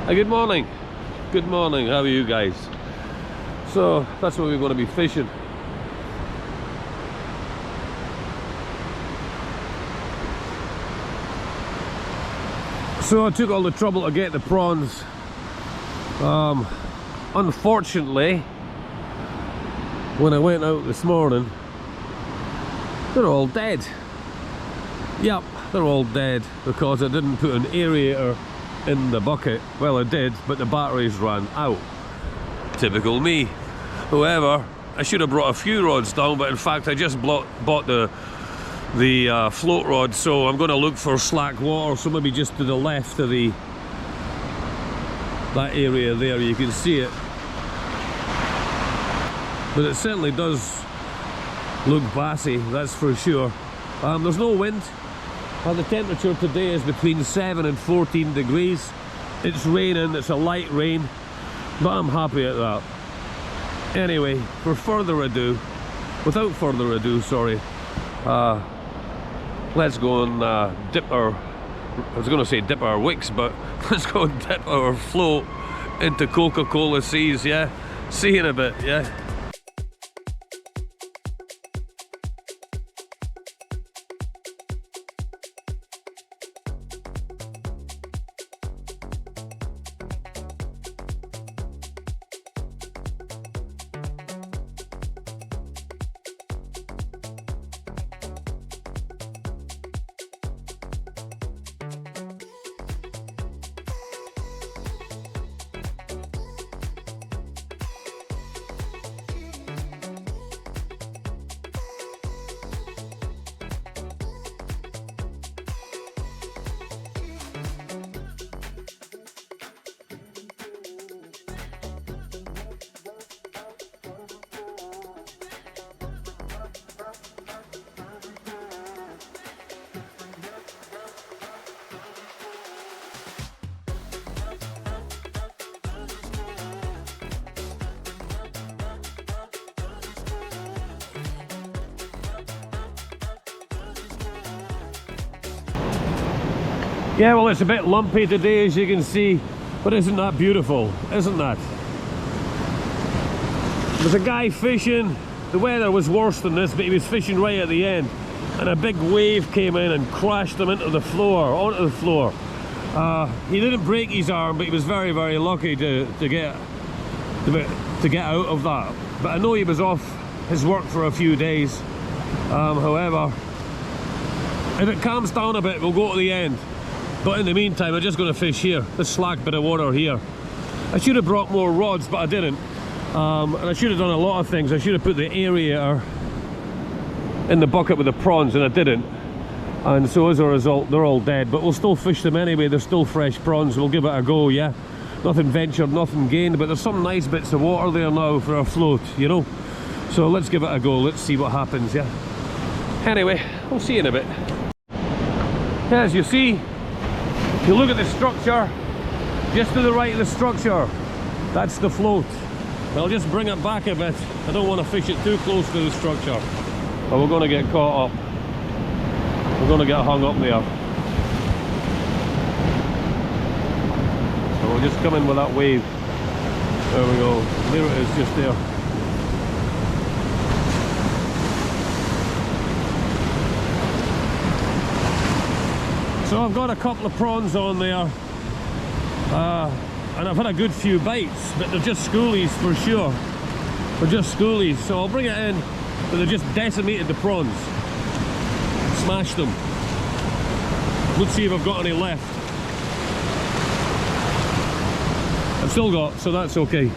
Good morning. Good morning. How are you guys? So that's where we're going to be fishing. So I took all the trouble to get the prawns. Unfortunately, when I went out this morning, they're all dead. Yep, they're all dead because I didn't put an aerator in the bucket. Well, I did, but the batteries ran out. Typical me. However, I should have brought a few rods down, but in fact I just bought the float rod, so I'm going to look for slack water, so maybe just to the left of that area there, you can see it. But it certainly does look bassy, that's for sure. There's no wind. The temperature today is between 7 and 14 degrees. It's raining, it's a light rain, but I'm happy at that. Anyway, without further ado, let's go and dip our, I was going to say dip our wicks, but let's go and dip our float into Coca-Cola Seas, yeah? See you in a bit, yeah? Yeah, well, it's a bit lumpy today, as you can see, but isn't that beautiful? Isn't that? There's a guy fishing. The weather was worse than this, but he was fishing right at the end, and a big wave came in and crashed him onto the floor. He didn't break his arm, but he was very, very lucky to get out of that. But I know he was off his work for a few days. However, if it calms down a bit, we'll go to the end. But in the meantime, I'm just going to fish here, this slack bit of water here. I should have brought more rods, but I didn't. And I should have done a lot of things. I should have put the aerator in the bucket with the prawns, and I didn't. And so as a result, they're all dead. But we'll still fish them anyway. They're still fresh prawns. We'll give it a go, yeah? Nothing ventured, nothing gained. But there's some nice bits of water there now for a float, you know? So let's give it a go. Let's see what happens, yeah? Anyway, we'll see you in a bit. As you see, if you look at the structure, just to the right of the structure, that's the float. I'll just bring it back a bit. I don't want to fish it too close to the structure, or we're going to get caught up. We're going to get hung up there. So we'll just come in with that wave. There we go. There it is, just there. So I've got a couple of prawns on there, and I've had a good few bites, but they're just schoolies for sure. They're just schoolies, so I'll bring it in, but they've just decimated the prawns. Smashed them. Let's see if I've got any left. I've still got, so that's okay.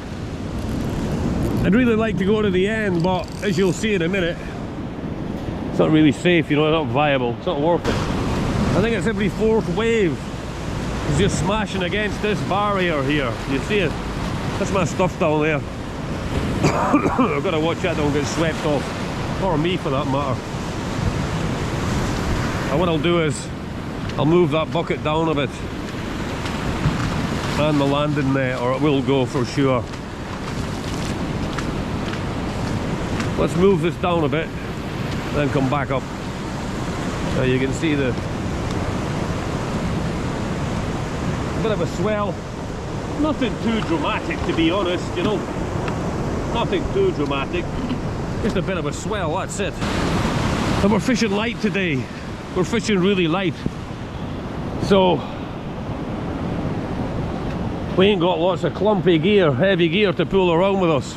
I'd really like to go to the end, but as you'll see in a minute, it's not really safe, you know, it's not viable, it's not worth it. I think it's every fourth wave is just smashing against this barrier here. You see it? That's my stuff down there. I've got to watch that don't get swept off, or me for that matter. And what I'll do is I'll move that bucket down a bit and the landing net, or it will go for sure. Let's move this down a bit, then come back up. Now you can see the bit of a swell. Nothing too dramatic, to be honest, you know. Nothing too dramatic. Just a bit of a swell, that's it. And we're fishing light today. We're fishing really light. So we ain't got lots of clumpy gear, heavy gear to pull around with us.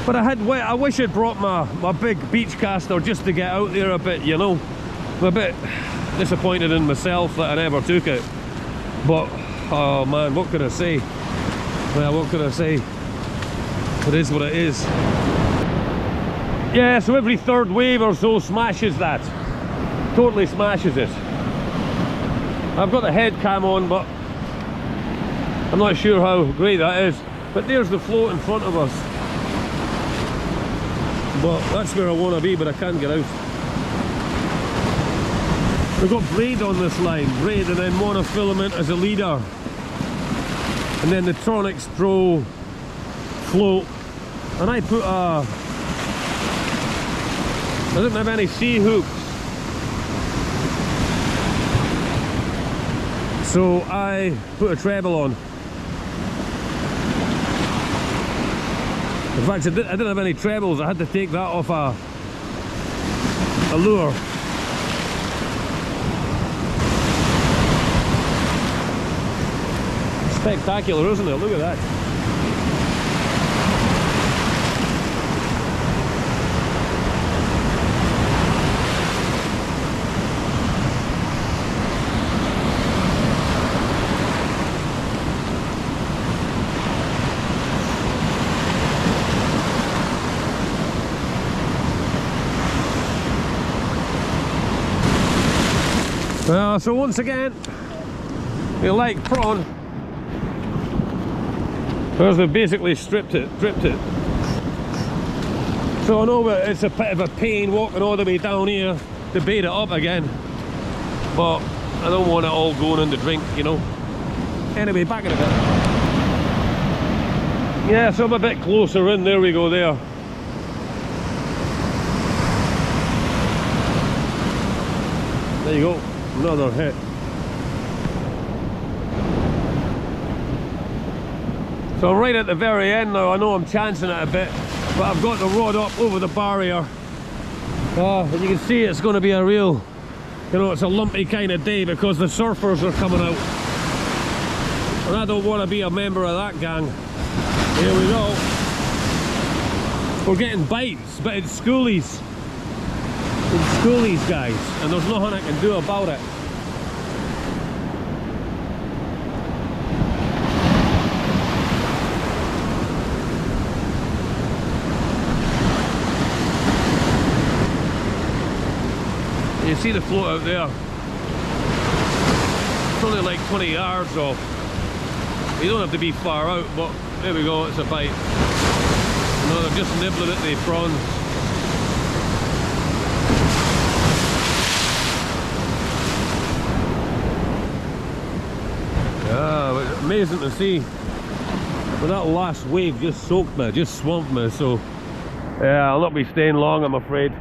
But I wish I'd brought my big beach caster just to get out there a bit, you know. I'm a bit disappointed in myself that I never took it. But, oh man, what can I say? Well, what can I say? It is what it is. Yeah, so every third wave or so smashes that. Totally smashes it. I've got the head cam on, but I'm not sure how great that is. But there's the float in front of us. But that's where I want to be, but I can't get out. We've got braid on this line, braid, and then monofilament as a leader. And then the Tronix Pro float. And I put I didn't have any sea hooks. So I put a treble on. In fact, I didn't have any trebles. I had to take that off a lure. Spectacular, isn't it? Look at that. Well, so once again, we like prawn. Because they've basically dripped it. So I know it's a bit of a pain walking all the way down here to bait it up again. But I don't want it all going in the drink, you know. Anyway, back in a bit. Yeah, so I'm a bit closer in. There we go there. There you go. Another hit. So right at the very end now, I know I'm chancing it a bit, but I've got the rod up over the barrier. And you can see it's going to be a real, you know, it's a lumpy kind of day because the surfers are coming out. And I don't want to be a member of that gang. Here we go. We're getting bites, but it's schoolies. It's schoolies, guys, and there's nothing I can do about it. You see the float out there. It's only like 20 yards off. You don't have to be far out, but there we go, it's a bite. No, they're just nibbling at the prawns. Yeah, but amazing to see. But that last wave just soaked me, just swamped me, so yeah, I'll not be staying long, I'm afraid.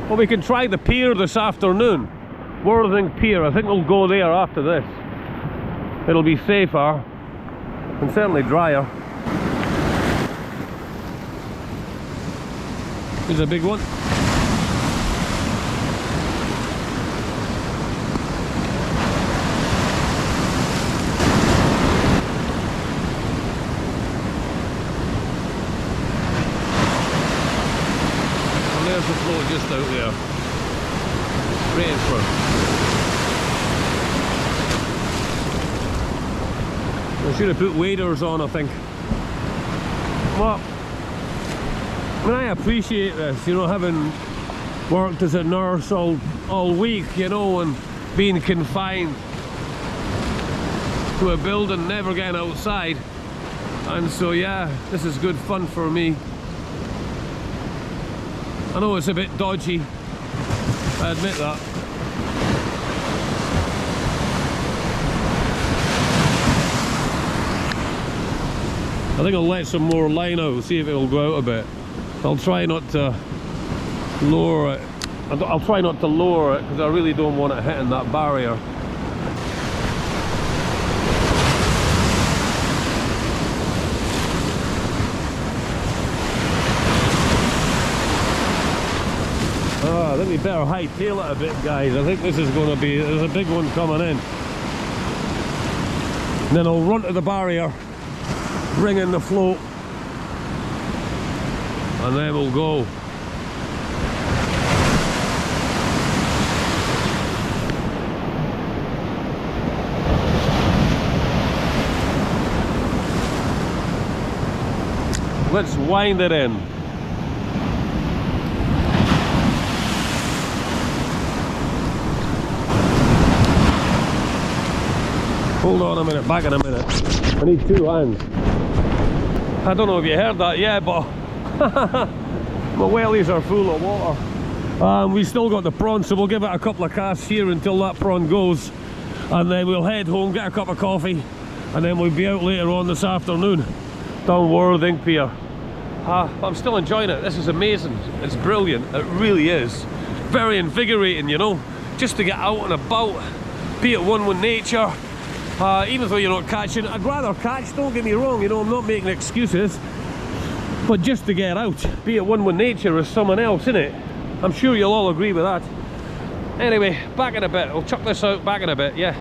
Well, we can try the pier this afternoon. Worthing Pier. I think we'll go there after this. It'll be safer and certainly drier. Here's a big one. There's the float just out there. Right in front. I should have put waders on, I think. Well, I mean, I appreciate this, you know, having worked as a nurse all week, you know, and being confined to a building, never getting outside. And so, yeah, this is good fun for me. I know it's a bit dodgy, I admit that. I think I'll let some more line out, see if it'll go out a bit. I'll try not to lower it. I'll try not to lower it because I really don't want it hitting that barrier. better hightail it a bit, guys. I think this is going to be, there's a big one coming in. And then I'll run to the barrier, bring in the float, and then we'll go. Let's wind it in. Hold on a minute, back in a minute. I need two hands. I don't know if you heard that yet, but my wellies are full of water. We still got the prawn, so we'll give it a couple of casts here until that prawn goes. And then we'll head home, get a cup of coffee, and then we'll be out later on this afternoon down Worthing Pier. I'm still enjoying it. This is amazing. It's brilliant. It really is. Very invigorating, you know, just to get out and about, be at one with nature. Even though you're not catching, I'd rather catch, don't get me wrong, you know, I'm not making excuses. But just to get out, be at one with nature as someone else, innit? I'm sure you'll all agree with that. Anyway, back in a bit. I'll chuck this out, back in a bit, yeah.